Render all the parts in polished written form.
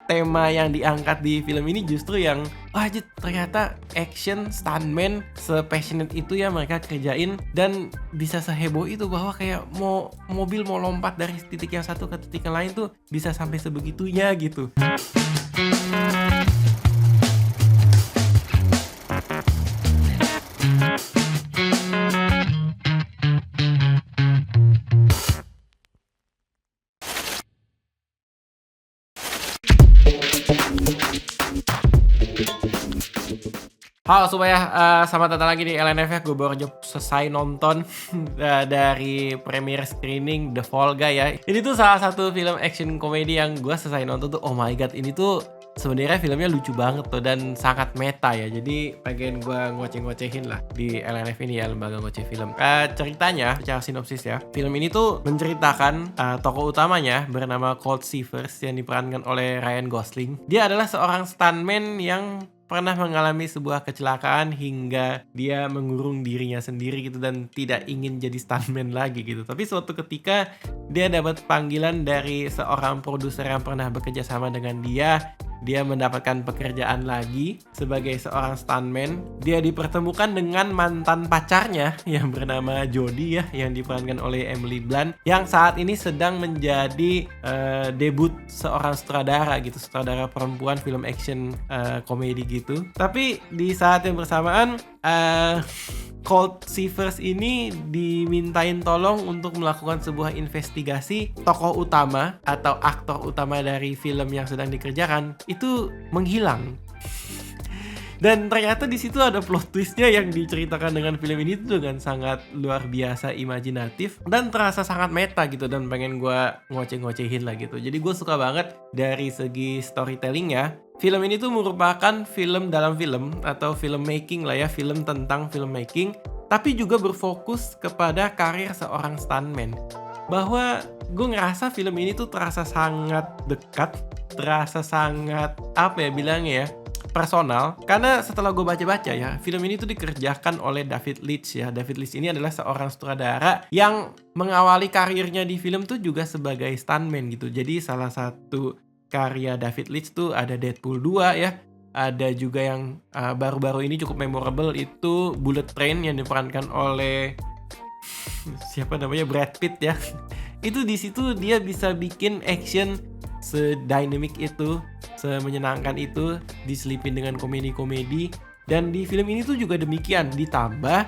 tema yang diangkat di film ini justru yang ternyata action stuntman se-passionate itu ya mereka kerjain, dan bisa seheboh itu bahwa kayak mau mobil mau lompat dari titik yang satu ke titik yang lain tuh bisa sampai sebegitunya gitu. Halo selamat datang lagi di LNF ya. Gue baru aja selesai nonton dari premiere screening The Fall Guy ya. Ini tuh salah satu film action komedi yang gue selesai nonton tuh, oh my god, ini tuh sebenarnya filmnya lucu banget tuh dan sangat meta ya. Jadi pengen gue ngoceh-ngocehin lah di LNF ini ya, lembaga ngoceh film. Ceritanya secara sinopsis ya, film ini tuh menceritakan tokoh utamanya bernama Colt Seavers yang diperankan oleh Ryan Gosling. Dia adalah seorang stuntman yang pernah mengalami sebuah kecelakaan hingga dia mengurung dirinya sendiri gitu dan tidak ingin jadi stuntman lagi gitu. Tapi suatu ketika dia dapat panggilan dari seorang produser yang pernah bekerja sama dengan dia. Dia mendapatkan pekerjaan lagi sebagai seorang stuntman. Dia dipertemukan dengan mantan pacarnya yang bernama Jodie ya, yang diperankan oleh Emily Blunt, yang saat ini sedang menjadi debut seorang sutradara gitu, sutradara perempuan film action komedi gitu. Tapi di saat yang bersamaan Colt Seavers ini dimintain tolong untuk melakukan sebuah investigasi. Tokoh utama atau aktor utama dari film yang sedang dikerjakan itu menghilang. Dan ternyata di situ ada plot twistnya yang diceritakan dengan film ini tuh dengan sangat luar biasa imajinatif dan terasa sangat meta gitu, dan pengen gue ngoceh-ngocehin lah gitu. Jadi gue suka banget dari segi storytellingnya. Film ini tuh merupakan film dalam film atau filmmaking lah ya, film tentang filmmaking, tapi juga berfokus kepada karir seorang stuntman. Bahwa gue ngerasa film ini tuh terasa sangat dekat, terasa sangat personal, karena setelah gue baca-baca ya, film ini tuh dikerjakan oleh David Leitch ya. David Leitch ini adalah seorang sutradara yang mengawali karirnya di film tuh juga sebagai stuntman gitu. Jadi salah satu karya David Leitch tuh ada Deadpool 2 ya. Ada juga yang baru-baru ini cukup memorable itu Bullet Train yang diperankan oleh Brad Pitt ya. Itu di situ dia bisa bikin action sedynamic itu, semenyenangkan itu, diselipin dengan komedi-komedi. Dan di film ini tuh juga demikian, ditambah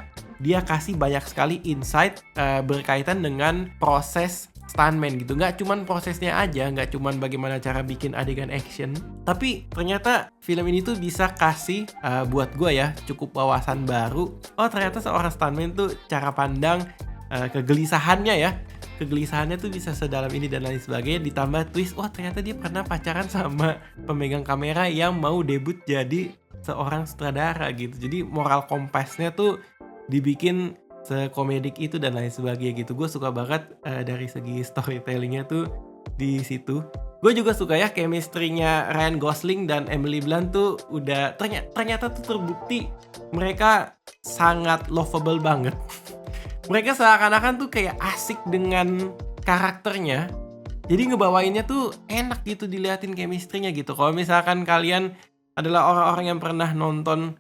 dia kasih banyak sekali insight berkaitan dengan proses stuntman gitu. Nggak cuman prosesnya aja, nggak cuman bagaimana cara bikin adegan action, tapi ternyata film ini tuh bisa kasih buat gue ya cukup wawasan baru. Oh ternyata seorang stuntman tuh cara pandang kegelisahannya tuh bisa sedalam ini dan lain sebagainya. Ditambah twist, ternyata dia pernah pacaran sama pemegang kamera yang mau debut jadi seorang sutradara gitu. Jadi moral kompasnya tuh dibikin sekomedik itu dan lain sebagainya gitu. Gue suka banget dari segi storytellingnya tuh di situ. Gue juga suka ya chemistry-nya Ryan Gosling dan Emily Blunt tuh udah ternyata tuh terbukti mereka sangat lovable banget. Mereka seakan-akan tuh kayak asik dengan karakternya. Jadi ngebawainnya tuh enak gitu diliatin chemistry-nya gitu. Kalau misalkan kalian adalah orang-orang yang pernah nonton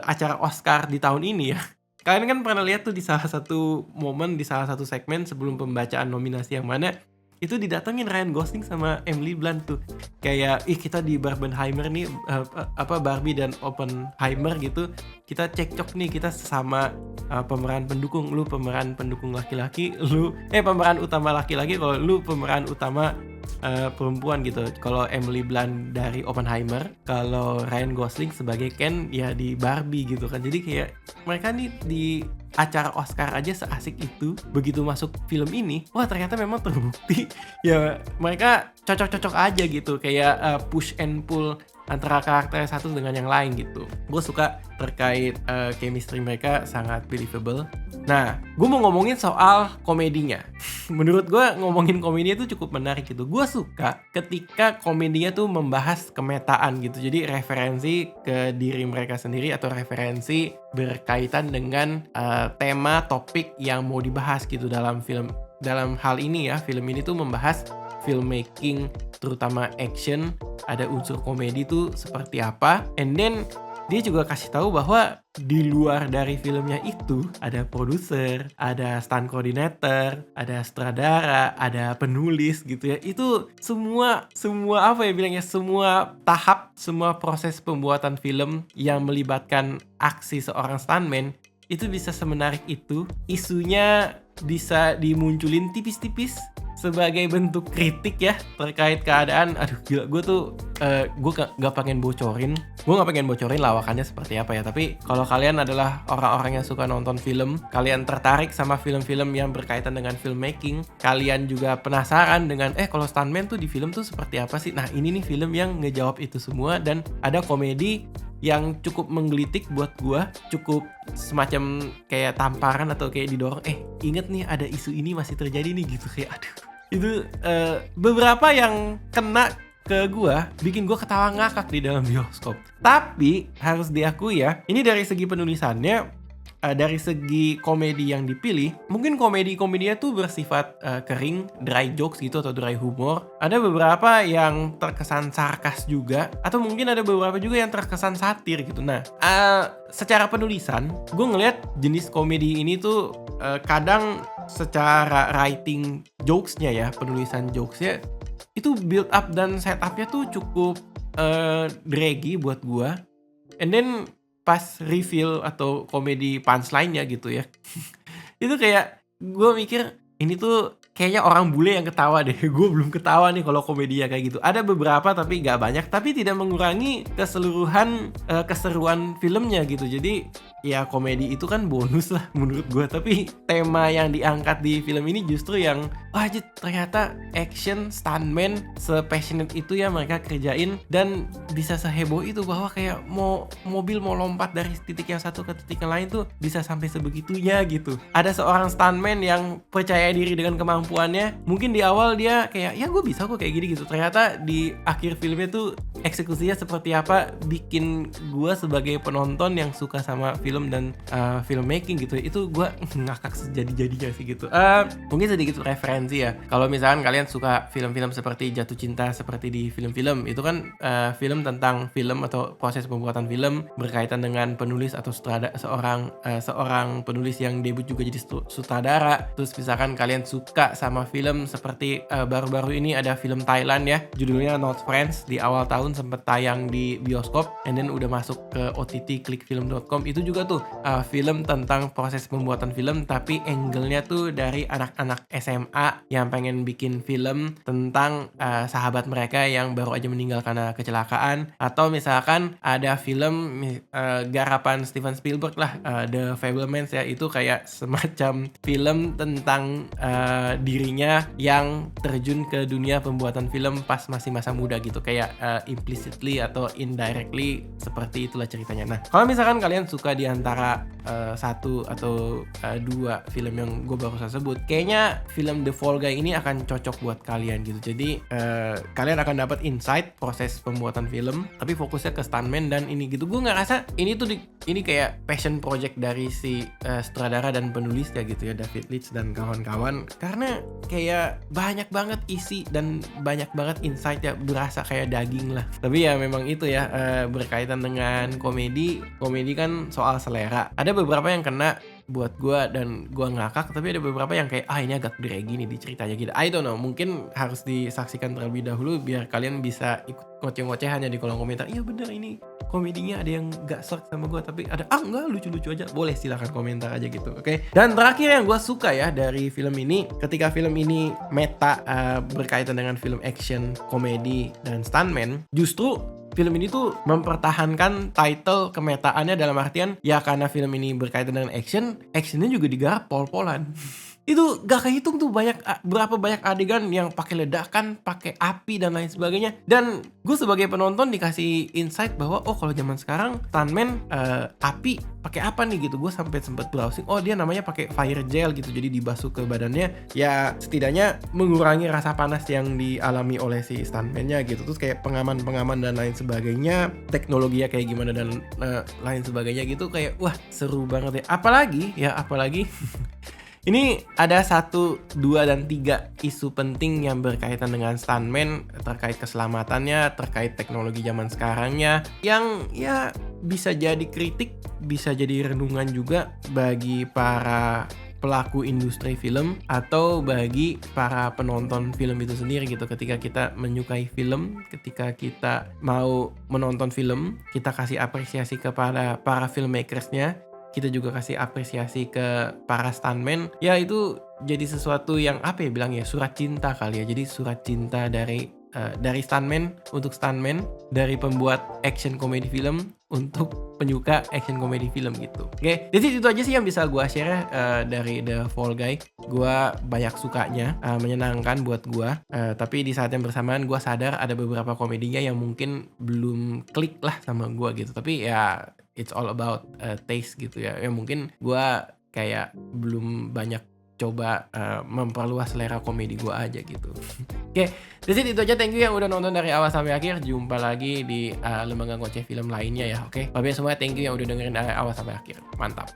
acara Oscar di tahun ini ya, kalian kan pernah lihat tuh di salah satu momen, di salah satu segmen sebelum pembacaan nominasi yang mana itu didatengin Ryan Gosling sama Emily Blunt tuh. Kayak kita di Barbenheimer nih, Barbie dan Oppenheimer gitu. Kita cekcok nih, kita sesama pemeran pendukung. Lu pemeran pendukung laki-laki, pemeran utama laki-laki, kalau lu pemeran utama perempuan gitu. Kalau Emily Blunt dari Oppenheimer, kalau Ryan Gosling sebagai Ken ya di Barbie gitu kan. Jadi kayak mereka nih di acara Oscar aja seasik itu. Begitu masuk film ini, ternyata memang terbukti ya mereka cocok-cocok aja gitu. Kayak push and pull antara karakter satu dengan yang lain gitu. Gue suka terkait chemistry mereka sangat believable. Nah, gue mau ngomongin soal komedinya. Menurut gue ngomongin komedi itu cukup menarik gitu. Gue suka ketika komedinya tuh membahas kemetaan gitu. Jadi referensi ke diri mereka sendiri atau referensi berkaitan dengan tema topik yang mau dibahas gitu dalam film. Dalam hal ini ya, film ini tuh membahas filmmaking terutama action, ada unsur komedi tuh seperti apa. And then dia juga kasih tahu bahwa di luar dari filmnya itu ada produser, ada stunt coordinator, ada sutradara, ada penulis gitu ya. Itu semua apa ya bilangnya, semua tahap, semua proses pembuatan film yang melibatkan aksi seorang stuntman itu bisa semenarik itu. Isunya bisa dimunculin tipis-tipis sebagai bentuk kritik ya terkait keadaan. Aduh gila, gue gak pengen bocorin lawakannya seperti apa ya. Tapi kalau kalian adalah orang-orang yang suka nonton film, kalian tertarik sama film-film yang berkaitan dengan filmmaking, kalian juga penasaran dengan kalau stuntman tuh di film tuh seperti apa sih. Nah ini nih film yang ngejawab itu semua, dan ada komedi yang cukup menggelitik buat gua, cukup semacam kayak tamparan atau kayak didorong, inget nih ada isu ini masih terjadi nih gitu, kayak aduh. Itu beberapa yang kena ke gua, bikin gua ketawa ngakak di dalam bioskop. Tapi harus diakui ya, ini dari segi penulisannya, dari segi komedi yang dipilih, mungkin komedinya tuh bersifat kering, dry jokes gitu atau dry humor. Ada beberapa yang terkesan sarkas juga, atau mungkin ada beberapa juga yang terkesan satir gitu. Nah, secara penulisan, gue ngeliat jenis komedi ini tuh kadang secara writing jokes-nya ya, penulisan jokes-nya itu build up dan setup-nya tuh cukup draggy buat gue. And then pas reveal atau komedi punchline-nya gitu ya, itu kayak gue mikir ini tuh kayaknya orang bule yang ketawa deh. Gue belum ketawa nih kalau komedinya kayak gitu. Ada beberapa tapi gak banyak, tapi tidak mengurangi keseluruhan keseruan filmnya gitu. Jadi ya komedi itu kan bonus lah menurut gue. Tapi tema yang diangkat di film ini justru yang ternyata action stuntman se-passionate itu ya mereka kerjain, dan bisa seheboh itu bahwa kayak mau mobil mau lompat dari titik yang satu ke titik yang lain tuh bisa sampai sebegitunya gitu. Ada seorang stuntman yang percaya diri dengan kemampuannya. Mungkin di awal dia kayak ya gue bisa kok kayak gini gitu. Ternyata di akhir filmnya tuh eksekusinya seperti apa, bikin gue sebagai penonton yang suka sama film dan filmmaking gitu, itu gue ngakak sejadi-jadinya sih gitu. Mungkin sedikit referensi ya, kalau misalkan kalian suka film-film seperti Jatuh Cinta seperti di film-film itu kan film tentang film atau proses pembuatan film berkaitan dengan penulis atau seorang penulis yang debut juga jadi sutradara. Terus misalkan kalian suka sama film seperti baru-baru ini ada film Thailand ya, judulnya Not Friends, di awal tahun sempat tayang di bioskop and then udah masuk ke OTT klikfilm.com. Itu juga tuh film tentang proses pembuatan film, tapi angle-nya tuh dari anak-anak SMA yang pengen bikin film tentang sahabat mereka yang baru aja meninggal karena kecelakaan. Atau misalkan ada film garapan Steven Spielberg lah, The Fabelmans ya, itu kayak semacam film tentang dirinya yang terjun ke dunia pembuatan film pas masih masa muda gitu, kayak implicitly atau indirectly seperti itulah ceritanya. Nah, kalau misalkan kalian suka di antara satu atau dua film yang gue baru saja sebut, kayaknya film The Fall Guy ini akan cocok buat kalian gitu. Jadi kalian akan dapat insight proses pembuatan film, tapi fokusnya ke stuntman dan ini gitu. Gue nggak rasa ini tuh ini kayak passion project dari si sutradara dan penulis ya gitu ya, David Leitch dan kawan-kawan, karena kayak banyak banget isi dan banyak banget insight ya, berasa kayak daging lah. Tapi ya memang itu ya, berkaitan dengan komedi kan soal selera. Ada beberapa yang kena buat gue dan gue ngakak, tapi ada beberapa yang kayak ini agak draggy nih di ceritanya gitu. I don't know, mungkin harus disaksikan terlebih dahulu biar kalian bisa ikut ngoceh-ngocehannya di kolom komentar. Iya bener, ini komedinya ada yang gak serk sama gue, tapi ada enggak, lucu-lucu aja. Boleh silahkan komentar aja gitu, oke? Dan terakhir yang gue suka ya dari film ini, ketika film ini meta berkaitan dengan film action, komedi, dan stuntman, justru film ini tuh mempertahankan title kemetaannya, dalam artian ya karena film ini berkaitan dengan actionnya juga digarap pol-polan. Itu gak kehitung tuh berapa banyak adegan yang pakai ledakan, pakai api dan lain sebagainya. Dan gue sebagai penonton dikasih insight bahwa kalau zaman sekarang stuntman api pakai apa nih gitu. Gue sampai sempet browsing, dia namanya pakai fire gel gitu, jadi dibasuh ke badannya ya, setidaknya mengurangi rasa panas yang dialami oleh si stuntman-nya gitu. Terus kayak pengaman dan lain sebagainya, teknologinya kayak gimana dan lain sebagainya gitu, kayak wah seru banget ya. Apalagi Ini ada 1, 2, dan 3 isu penting yang berkaitan dengan stuntman, terkait keselamatannya, terkait teknologi zaman sekarangnya, yang ya bisa jadi kritik, bisa jadi renungan juga bagi para pelaku industri film atau bagi para penonton film itu sendiri gitu. Ketika kita menyukai film, ketika kita mau menonton film, kita kasih apresiasi kepada para filmmakersnya, kita juga kasih apresiasi ke para stuntman, ya itu jadi sesuatu yang apa ya bilangnya, surat cinta kali ya. Jadi surat cinta dari stuntman untuk stuntman, dari pembuat action komedi film untuk penyuka action komedi film gitu. Oke, jadi itu aja sih yang bisa gua share dari The Fall Guy. Gua banyak sukanya, menyenangkan buat gua. Tapi di saat yang bersamaan gua sadar ada beberapa komedinya yang mungkin belum klik lah sama gua gitu. Tapi ya it's all about taste gitu ya. Ya mungkin gua kayak belum banyak coba memperluas selera komedi gua aja gitu. Oke, that's it, itu aja. Thank you yang udah nonton dari awal sampai akhir. Jumpa lagi di lembaga ngoceh film lainnya ya. Oke, bye semua. Thank you yang udah dengerin dari awal sampai akhir. Mantap.